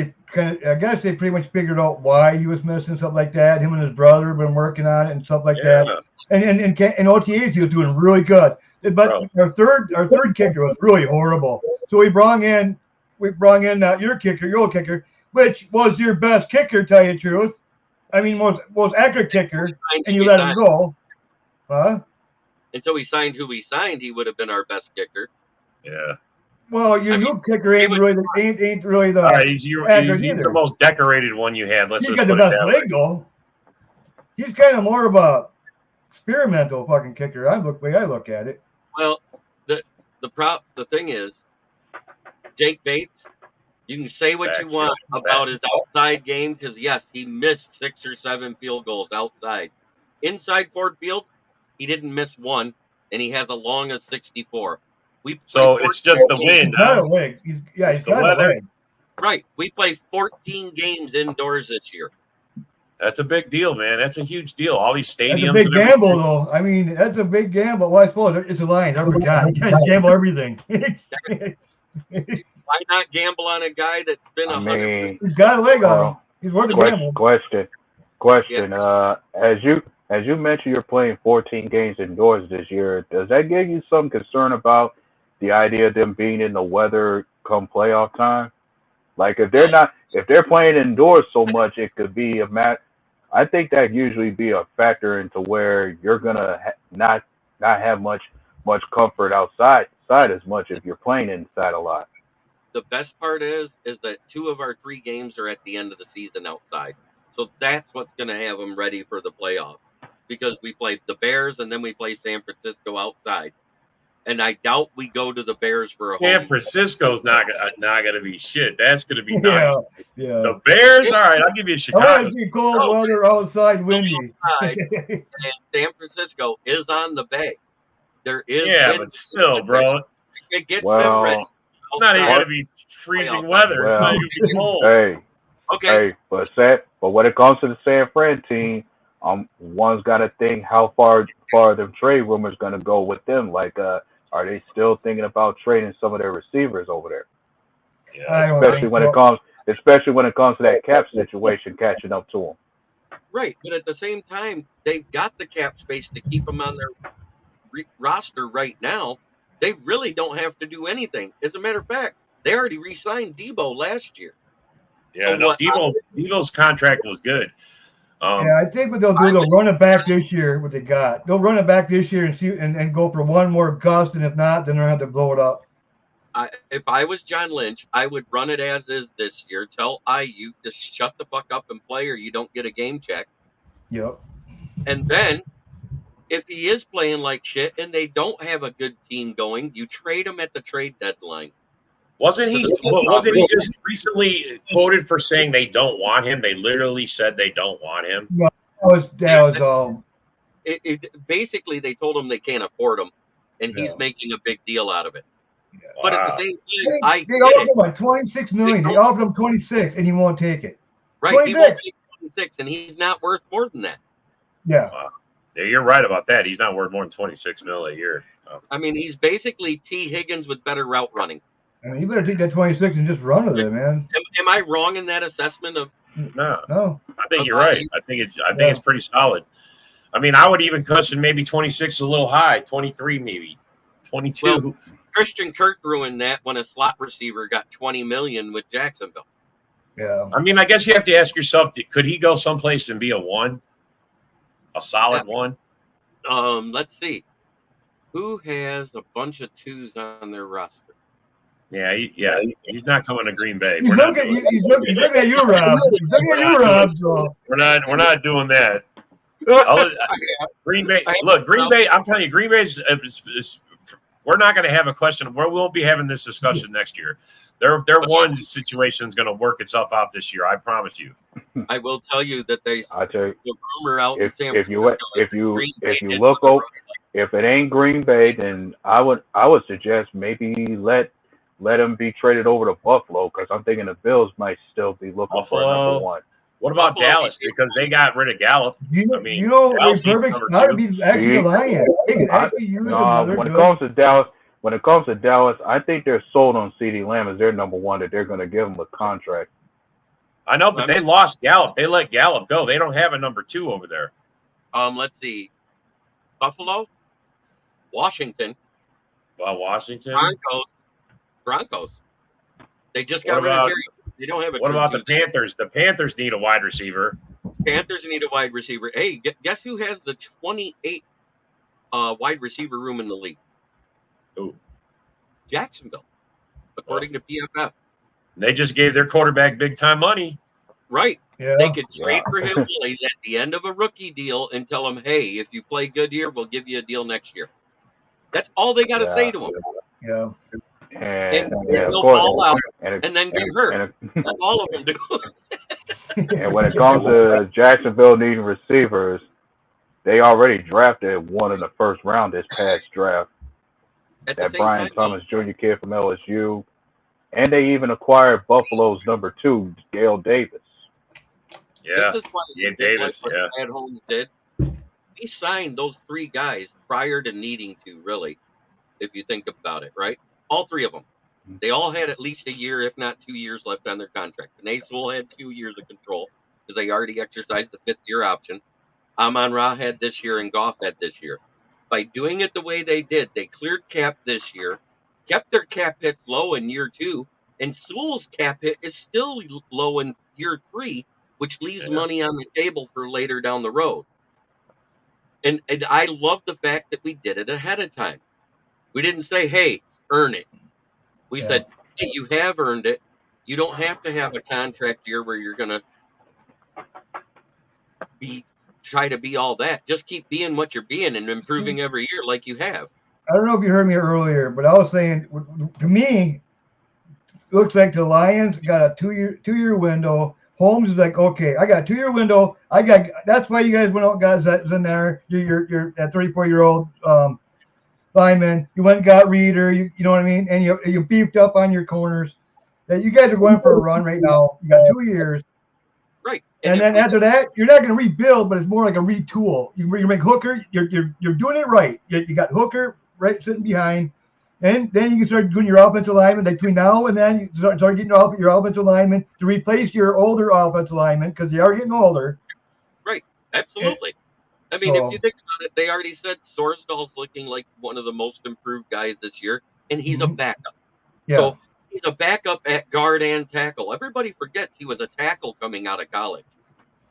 they pretty much figured out why he was missing, stuff like that. Him and his brother have been working on it and stuff like that. And OTAs, he was doing really good. But our third kicker was really horrible. So we brought in your kicker, your old kicker, which was your best kicker, tell you the truth. I mean, most accurate kicker, and you let him go. Huh? Until we signed who we signed, he would have been our best kicker. Yeah. Well, your new kicker ain't really the. All right, he's the most decorated one you had. He's got the best leg goal. He's kind of more of a experimental fucking kicker. The way I look at it. Well, the thing is, Jake Bates. You can say what you want about his outside game because, yes, he missed 6 or 7 field goals outside. Inside Ford Field, he didn't miss one, and he has a long of 64. So it's just the wind. He's got the weather. Right. We play 14 games indoors this year. That's a big deal, man. That's a huge deal. All these stadiums. That's a big gamble, though. I mean, that's a big gamble. Well, I suppose it's a Lions. I forgot. You guys gamble everything. Why not gamble on a guy that's been 100%? He's got a leg on him. He's worth a gamble. Question. Yeah. As as you mentioned, you're playing 14 games indoors this year. Does that give you some concern about the idea of them being in the weather come playoff time? Like if they're playing indoors so much, it could be a match. I think that usually be a factor into where you're gonna not have much comfort outside as much if you're playing inside a lot. The best part is that 2 of our 3 games are at the end of the season outside, so that's what's going to have them ready for the playoffs. Because we play the Bears and then we play San Francisco outside, and I doubt we go to the Bears for a home. San Francisco's not going to be shit. That's going to be nice. Yeah. The Bears, all right. I'll give you Chicago. I want to see cold weather outside, windy. And San Francisco is on the bay. There is wind, but still, bro. It gets them ready. It's not even going to be freezing weather. It's not even going to be cold. Okay. But when it comes to the San Fran team, one's got to think how far the trade rumors going to go with them. Like, are they still thinking about trading some of their receivers over there? Yeah. Especially when it comes to that cap situation catching up to them. Right, but at the same time, they've got the cap space to keep them on their roster right now. They really don't have to do anything. As a matter of fact, they already re-signed Debo last year. Yeah, Debo's contract was good. I think what they'll do, they'll run it back this year. What they got, they'll run it back this year and see, and go for one more gust. And if not, then they'll have to blow it up. If I was John Lynch, I would run it as is this year. Tell IU to shut the fuck up and play, or you don't get a game check. Yep. And then, if he is playing like shit and they don't have a good team going, you trade him at the trade deadline. Wasn't he just recently quoted for saying they don't want him? They literally said they don't want him. No, that was basically, they told him they can't afford him, and he's making a big deal out of it. Yeah. But at the same time, they offered him like $26 million. They offered him 26, and he won't take it. Right, 26. he won't take 26, and he's not worth more than that. Yeah. Yeah, you're right about that. He's not worth more than $26 million a year. I mean, he's basically T. Higgins with better route running. I mean, you better take that 26 and just run with it, man. Am I wrong in that assessment of? No. I think you're right. I think it's pretty solid. I mean, I would even cushion maybe 26 a little high, 23 maybe, 22. Well, Christian Kirk ruined that when a slot receiver got $20 million with Jacksonville. Yeah. I mean, I guess you have to ask yourself: could he go someplace and be a 1, a solid 1? Let's see. Who has a bunch of 2s on their roster? Yeah, he's not coming to Green Bay. He's looking at you, Rob. He's looking at you, Rob. So. We're not doing that. Green Bay. Look, Green Bay. I'm telling you, Green Bay's. We're not going to have a question. We won't be having this discussion next year. Their one situation is going to work itself out this year. I promise you. I will tell you that I tell you, the rumor out in San if Francisco. If you look over, if it ain't Green Bay, then I would suggest maybe let him be traded over to Buffalo, because I'm thinking the Bills might still be looking for a number 1. What about Buffalo, Dallas? Because they got rid of Gallup. I mean, a perfect spot to be actually the Lions. They could actually use when it comes to Dallas, I think they're sold on CeeDee Lamb as their number 1, that they're going to give him a contract. I know, but they lost Gallup. They let Gallup go. They don't have a number 2 over there. Let's see. Buffalo, Washington. Well, Washington. Broncos. They just got rid of Jerry. They don't have a. What about the Panthers? The Panthers need a wide receiver. Panthers need a wide receiver. Hey, guess who has the 28th wide receiver room in the league? Who? Jacksonville, according to PFF. They just gave their quarterback big time money. Right. Yeah. They could trade for him while he's at the end of a rookie deal and tell him, hey, if you play good here, we'll give you a deal next year. That's all they got to say to him. Yeah. And they'll fall out and then get hurt. That's all of them do. And when it comes to Jacksonville needing receivers, they already drafted one in the first round this past draft. That Brian Thomas Jr. kid from LSU. And they even acquired Buffalo's number 2, Gail Davis. Yeah. This is why Davis, what Brad Holmes did. He signed those 3 guys prior to needing to, really, if you think about it, right? All 3 of them. They all had at least a year, if not 2 years, left on their contract. And Naismith had 2 years of control because they already exercised the 5th-year option. Amon-Ra had this year and Goff had this year. By doing it the way they did, they cleared cap this year, kept their cap hits low in year 2, and Sewell's cap hit is still low in year 3, which leaves money on the table for later down the road. And I love the fact that we did it ahead of time. We didn't say, hey, earn it. We said, hey, you have earned it. You don't have to have a contract year where you're going to try to be all that. Just keep being what you're being and improving every year like you have. I don't know if you heard me earlier, but I was saying, to me, it looks like the Lions got a two-year window. Holmes is like, okay, I got a 2-year window. That's why you guys went out, guys. That's in there. You're that 34-year-old lineman. You went and got Reader. You know what I mean? And you beefed up on your corners. That you guys are going for a run right now. You got 2 years. Right. And then after that, you're not going to rebuild, but it's more like a retool. You make Hooker. You're doing it right. You got Hooker right sitting behind. And then you can start doing your offensive lineman. Between now and then, you start getting your offensive lineman to replace your older offensive lineman because they are getting older. Right. Absolutely. I mean, if you think about it, they already said Sorsdal's looking like one of the most improved guys this year, and he's a backup. Yeah. So he's a backup at guard and tackle. Everybody forgets he was a tackle coming out of college.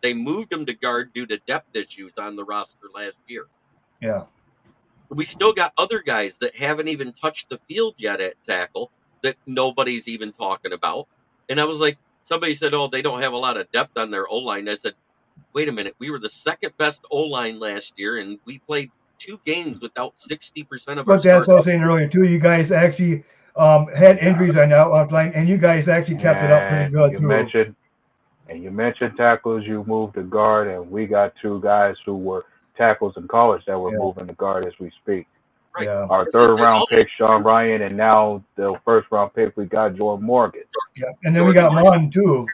They moved him to guard due to depth issues on the roster last year. Yeah. We still got other guys that haven't even touched the field yet at tackle that nobody's even talking about. And I was like, somebody said, oh, they don't have a lot of depth on their O-line. I said, wait a minute. We were the second best O-line last year, and we played 2 games without 60% of our But that's what I was saying earlier, too. You guys actually had injuries on the outline, and you guys actually kept it up pretty good, too. You mentioned tackles. You moved to guard, and we got 2 guys who were tackles in college that were moving to guard as we speak. Right. Yeah. Our 3rd round pick, Sean Ryan, and now the 1st round pick, we got Jordan Morgan. Yeah. And then we got Mon, too.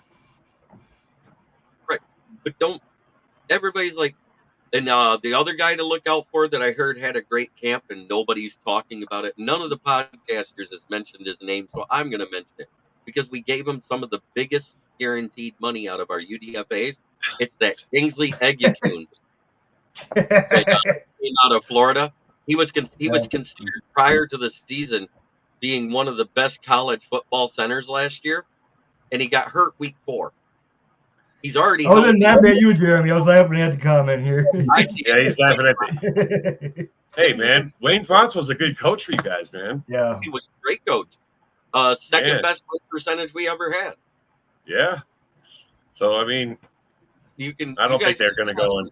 Right. But everybody's like, and the other guy to look out for that I heard had a great camp and nobody's talking about it. None of the podcasters has mentioned his name, so I'm going to mention it because we gave him some of the biggest guaranteed money out of our UDFAs. It's that Kingsley Eguakun. Came out of Florida. He was considered prior to the season being one of the best college football centers last year, and he got hurt week 4. He's already. I wasn't laughing at you, Jeremy. I was laughing at the comment here. Yeah, he's laughing at me. Hey, man, Wayne Fonts was a good coach for you guys, man. Yeah, he was a great coach. Second best percentage we ever had. Yeah. So I mean, I don't think they're going to go in.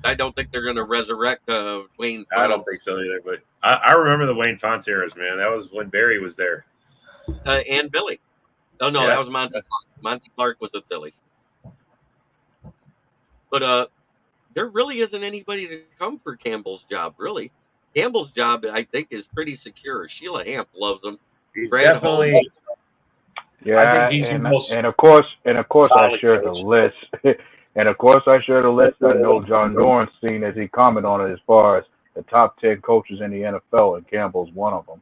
I don't think they're going to resurrect Wayne Fonts. I don't think so either. But I remember the Wayne Fonts eras, man. That was when Barry was there. And Billy. Oh, no, that was Monty Clark. Monty Clark was with Billy. But there really isn't anybody to come for Campbell's job, really. Campbell's job, I think, is pretty secure. Sheila Hamp loves him. He's definitely. Yeah, I think he's and of course, I share the list. And of course, I share the list. I know John Dorn's seen as he commented on it as far as the top 10 coaches in the NFL, and Campbell's one of them.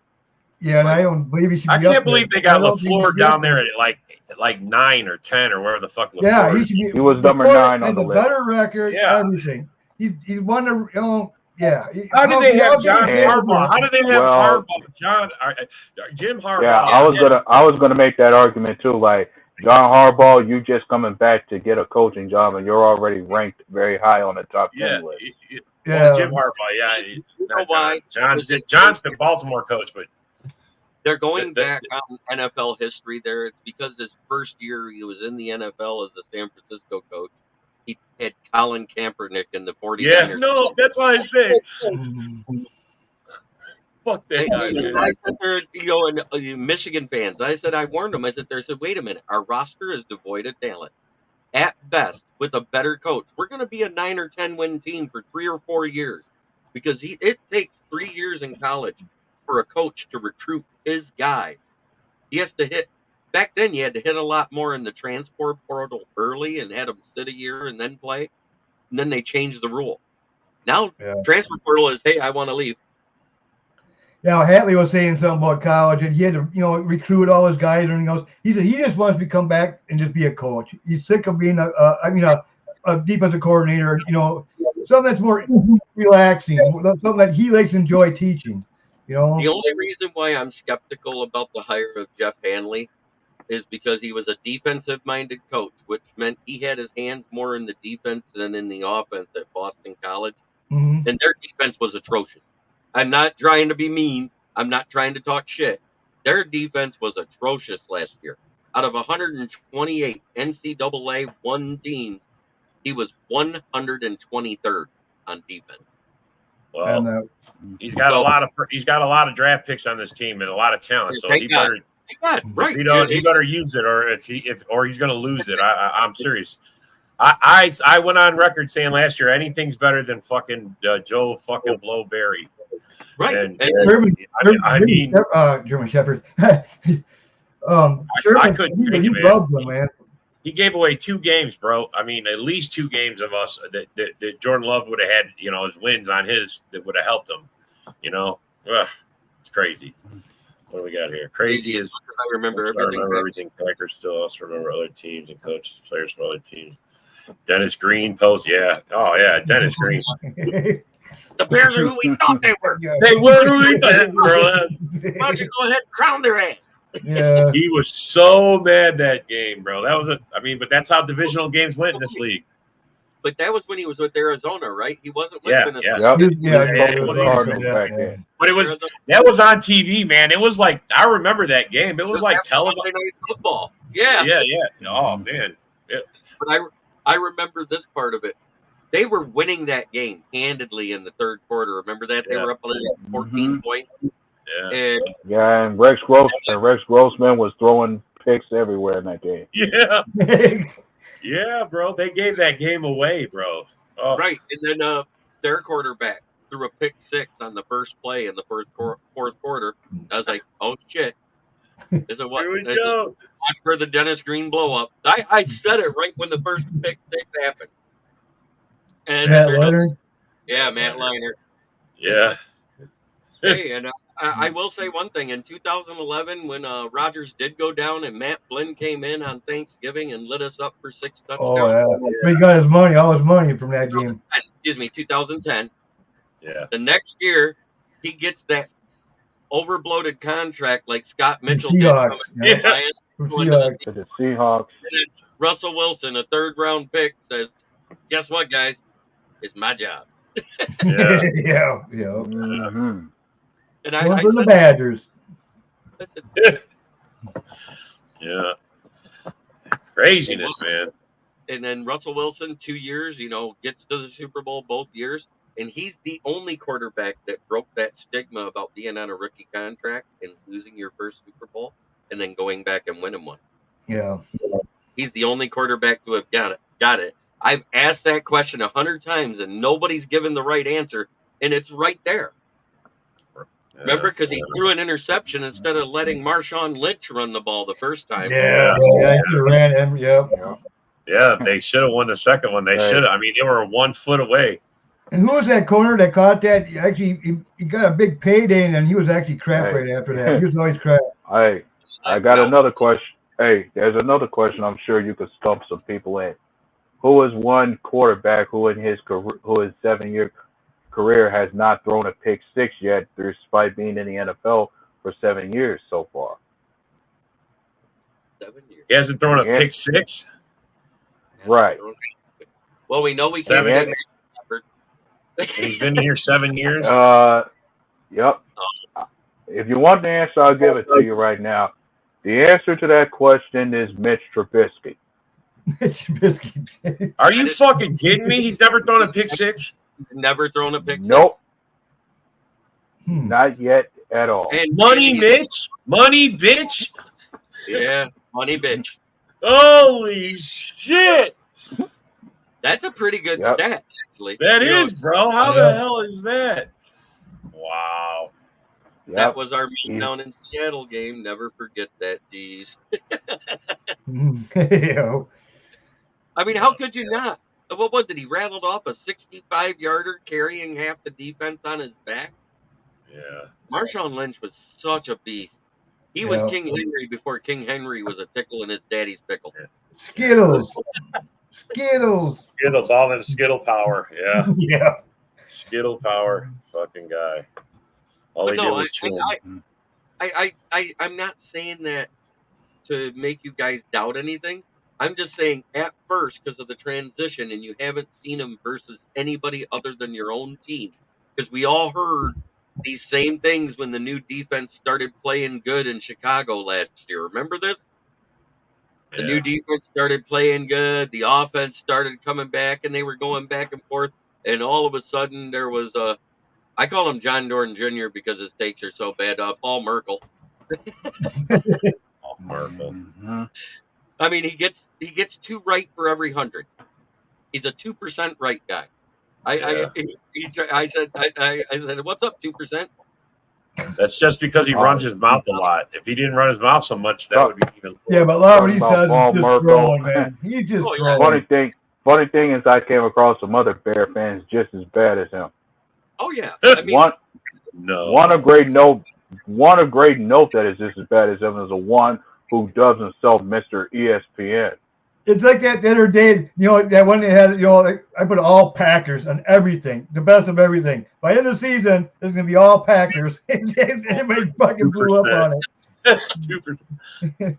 Yeah, and I don't believe he should. I can't believe they got LaFleur down there at like 9 or 10 or wherever the fuck LaFleur. Yeah, he was number 9 on the list. Better record, everything. He won the. Yeah. How did they have John Harbaugh? How did they have Harbaugh? Jim Harbaugh. Yeah, I was gonna make that argument too. Like John Harbaugh, you just coming back to get a coaching job, and you're already ranked very high on the top 10 list. Yeah, Jim Harbaugh. Yeah, John's the Baltimore coach, but they're going back on NFL history. There, it's because his first year he was in the NFL as the San Francisco coach. He had Colin Kaepernick in the 49ers. Yeah, no, that's why I said. Fuck that guy, man. I said there, and Michigan fans, I said, I warned them. I said, wait a minute. Our roster is devoid of talent. At best, with a better coach, we're going to be a 9 or 10 win team for 3 or 4 years because it takes 3 years in college for a coach to recruit his guys. He has to hit. Back then, you had to hit a lot more in the transport portal early and had them sit a year and then play. And then they changed the rule. Now, transfer portal is, hey, I want to leave. Now, Hatley was saying something about college, and he had to, recruit all his guys and everything else. He said he just wants to come back and just be a coach. He's sick of being a defensive coordinator. something that's more relaxing, something that he likes to enjoy teaching. You know, the only reason why I'm skeptical about the hire of Jeff Hanley is because he was a defensive-minded coach, which meant he had his hands more in the defense than in the offense at Boston College, and their defense was atrocious. I'm not trying to be mean. I'm not trying to talk shit. Their defense was atrocious last year. Out of 128 NCAA one teams, he was 123rd on defense. Well, he's got a lot of draft picks on this team and a lot of talent. So he better, right. He better use it, or he's going to lose it. I'm serious. I went on record saying last year anything's better than fucking Joe fucking Blowberry. Right. And German Shepherd. I couldn't take he it, man. loves them, man. He gave away 2 games, bro. I mean, at least 2 games of us that Jordan Love would have had, his wins on his that would have helped him. It's crazy. What do we got here? Crazy is I remember everything. Packers still also remember other teams and coaches, players from other teams. Dennis Green post, yeah. Oh yeah, Dennis Green. The Bears are who we thought they were. They were who we thought they were. Why don't you go ahead and crown their ass? Yeah. He was so mad that game, bro. That was but that's how divisional games went in this league. But that was when he was with Arizona, right? He wasn't with Minnesota. But that was on TV, man. It was like I remember that game. It was like televised football. Yeah. Oh man. Yeah. But I remember this part of it. They were winning that game handedly in the third quarter. Remember that? They were up 14 points. Yeah. And Rex Grossman was throwing picks everywhere in that game. Yeah. Yeah, bro. They gave that game away, bro. Oh. Right. And then their quarterback threw a pick 6 on the first play in the fourth quarter. I was like, oh shit. Is it what? Here we go. Watch for the Dennis Green blow up. I said it right when the first pick 6 happened. And Matt Leinart? Yeah, Matt Leinart. Yeah. Hey, and I will say one thing. In 2011, when Rodgers did go down and Matt Flynn came in on Thanksgiving and lit us up for 6 touchdowns. Oh, yeah. He got all his money from that game. 2010. Yeah. The next year, he gets that overbloated contract like Scott Mitchell did. The Seahawks. Russell Wilson, a 3rd-round pick, says, guess what, guys? It's my job. Yeah. Yeah. Mm-hmm. And I for the Badgers. Yeah. Craziness, man. And then Russell Wilson, 2 years, gets to the Super Bowl both years. And he's the only quarterback that broke that stigma about being on a rookie contract and losing your first Super Bowl and then going back and winning one. Yeah. He's the only quarterback to have got it. I've asked that question 100 times and nobody's given the right answer, and it's right there. Remember, because he threw an interception instead of letting Marshawn Lynch run the ball the first time. Yeah, he ran him. Yeah, they should have won the second one. They should have. I mean, they were 1 foot away. And who was that corner that caught that? Actually, he got a big payday, and he was actually crap right after that. He was always crap. I got another question. Hey, there's another question I'm sure you could stump some people at. Who is one quarterback who in his 7-year career has not thrown a pick 6 yet, despite being in the NFL for 7 years so far? 7 years. He hasn't thrown a pick 6? Right. Well, we know we can't. get He's been here 7 years? Yep. If you want the answer, I'll give it to you right now. The answer to that question is Mitch Trubisky. Are you fucking kidding me? He's never thrown a pick 6? Never thrown a pick 6? Nope. Not yet at all. And money, Mitch? Money, bitch? Yeah, money, bitch. Holy shit. That's a pretty good stat, actually. That is, bro. How the hell is that? Wow. That was our meet down in Seattle game. Never forget that, geez. I mean, how could you not? What was it? He rattled off a 65-yarder carrying half the defense on his back. Yeah. Marshawn Lynch was such a beast. He was King Henry before King Henry was a tickle in his daddy's pickle. Skittles. Skittles. Skittles, all in Skittle power. Yeah. Yeah. Skittle power. Fucking guy. All he did was chew. I'm not saying that to make you guys doubt anything. I'm just saying at first, because of the transition, and you haven't seen him versus anybody other than your own team. Because we all heard these same things when the new defense started playing good in Chicago last year. Remember this? The new defense started playing good. The offense started coming back, and they were going back and forth. And all of a sudden, there was I call him John Dorn Jr. because his takes are so bad. Paul Merkel. Paul Merkel. Mm-hmm. I mean, he gets 2 right for every 100. He's a 2% right guy. I said, what's up, 2%? That's just because he runs his mouth a lot. If he didn't run his mouth so much, that would be even. Yeah, but a lot of what he says is Paul just Merkel. trolling, man. He's just trolling. Funny thing is, I came across some other Bear fans just as bad as him. Oh yeah, I mean, one of great note that is just as bad as him is the one who dubs himself Mr. ESPN. It's like that the other day, that one they had, I put all Packers on everything, the best of everything. By the end of the season, it's going to be all Packers. Everybody fucking blew up on it. 2%.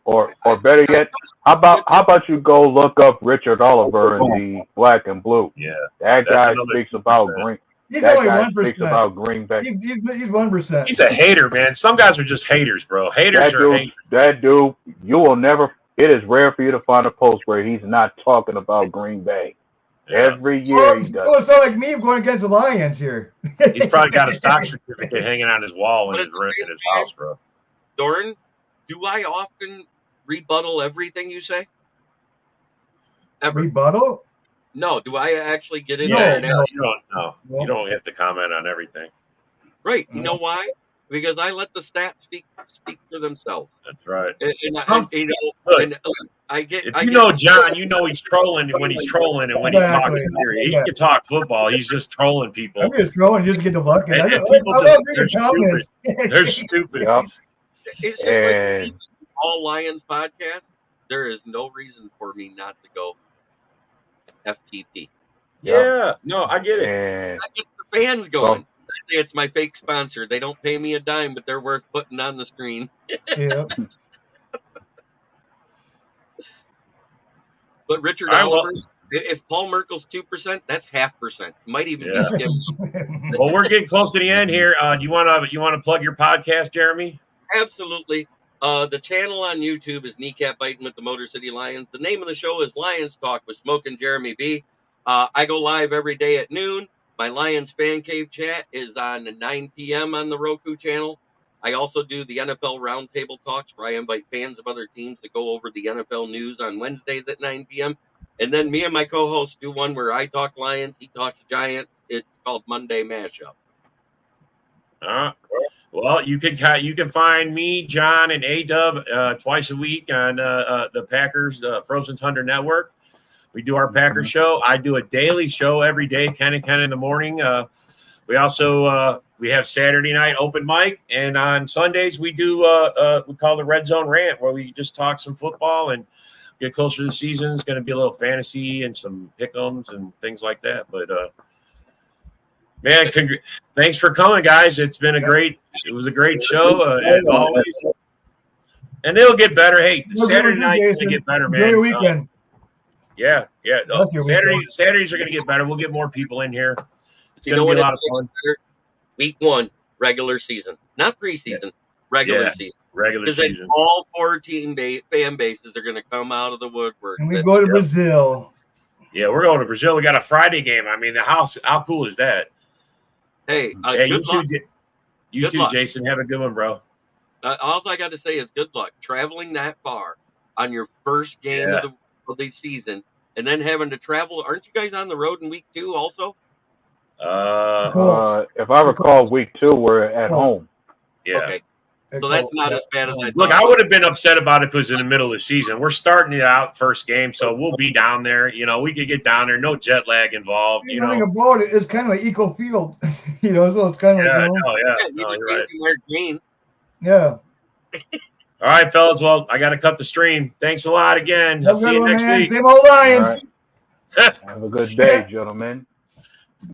Or better yet, how about you go look up Richard Oliver in the Black and Blue? Yeah, that guy speaks about Green. He's that only guy 1%. speaks about Green Bay. He's 1%. He's a hater, man. Some guys are just haters, bro. Haters are haters. That dude, you will never. It is rare for you to find a post where he's not talking about Green Bay. Every year he does. Oh, it's not like me going against the Lions here. He's probably got a stock certificate hanging on his wall in his house, bro. Doran, do I often rebuttal everything you say? Ever? Rebuttal? No. Do I actually get in Yeah, there? you don't have to comment on everything. Right. You know why? Because I let the stats speak for themselves. That's right. I get. John, you know he's trolling when he's trolling and when he's talking serious. He can talk football. He's just trolling people. I'm just trolling just to get the luck. They're stupid. Yep. It's just like All Lions podcast. There is no reason for me not to go FTP. Yeah. No, I get it. And I get the fans going. They say it's my fake sponsor. They don't pay me a dime, but they're worth putting on the screen. Yeah. But Richard Oliver, if Paul Merkel's 2%, that's 0.5%. Might even be skimmed. Well, we're getting close to the end here. Do you want to plug your podcast, Jeremy? Absolutely. The channel on YouTube is Kneecap Biting with the Motor City Lions. The name of the show is Lions Talk with Smoke and Jeremy B. I go live every day at noon. My Lions Fan Cave chat is on 9 p.m. on the Roku channel. I also do the NFL Roundtable Talks, where I invite fans of other teams to go over the NFL news on Wednesdays at 9 p.m. And then me and my co-host do one where I talk Lions, he talks Giants. It's called Monday Mashup. Well, you can find me, John, and A-Dub twice a week on the Packers Frozen Thunder Network. We do our Packers show. I do a daily show every day, 10 in the morning. We also we have Saturday night open mic, and on Sundays we do we call the Red Zone Rant, where we just talk some football and get closer to the season. It's going to be a little fantasy and some pick'ems and things like that. But man, thanks for coming, guys. It was a great show as always, and it'll get better. Hey, Saturday night is going to get better, man. Enjoy your weekend. Yeah. Saturdays are going to get better. We'll get more people in here. It's going to be a lot of fun. Week 1, regular season, not preseason, regular season. Regular season. All 4 fan bases are going to come out of the woodwork. And we go to Brazil. Yeah, we're going to Brazil. We got a Friday game. I mean, how cool is that? Hey, you Good too, luck. Jason. Have a good one, bro. All I got to say is good luck traveling that far on your first game of the season, and then having to travel. Aren't you guys on the road in week 2 also? If I recall, week 2 we're at home. Yeah. Okay. So that's not as bad as I thought. Look, I would have been upset about it if it was in the middle of the season. We're starting it out first game, so we'll be down there. You know, we could get down there, no jet lag involved. The thing about it is kind of like equal field, so it's kind of you're right. Green. Yeah. All right, fellas. Well, I got to cut the stream. Thanks a lot again. I'll see you next week. Same old Lions. All right. Have a good day, gentlemen.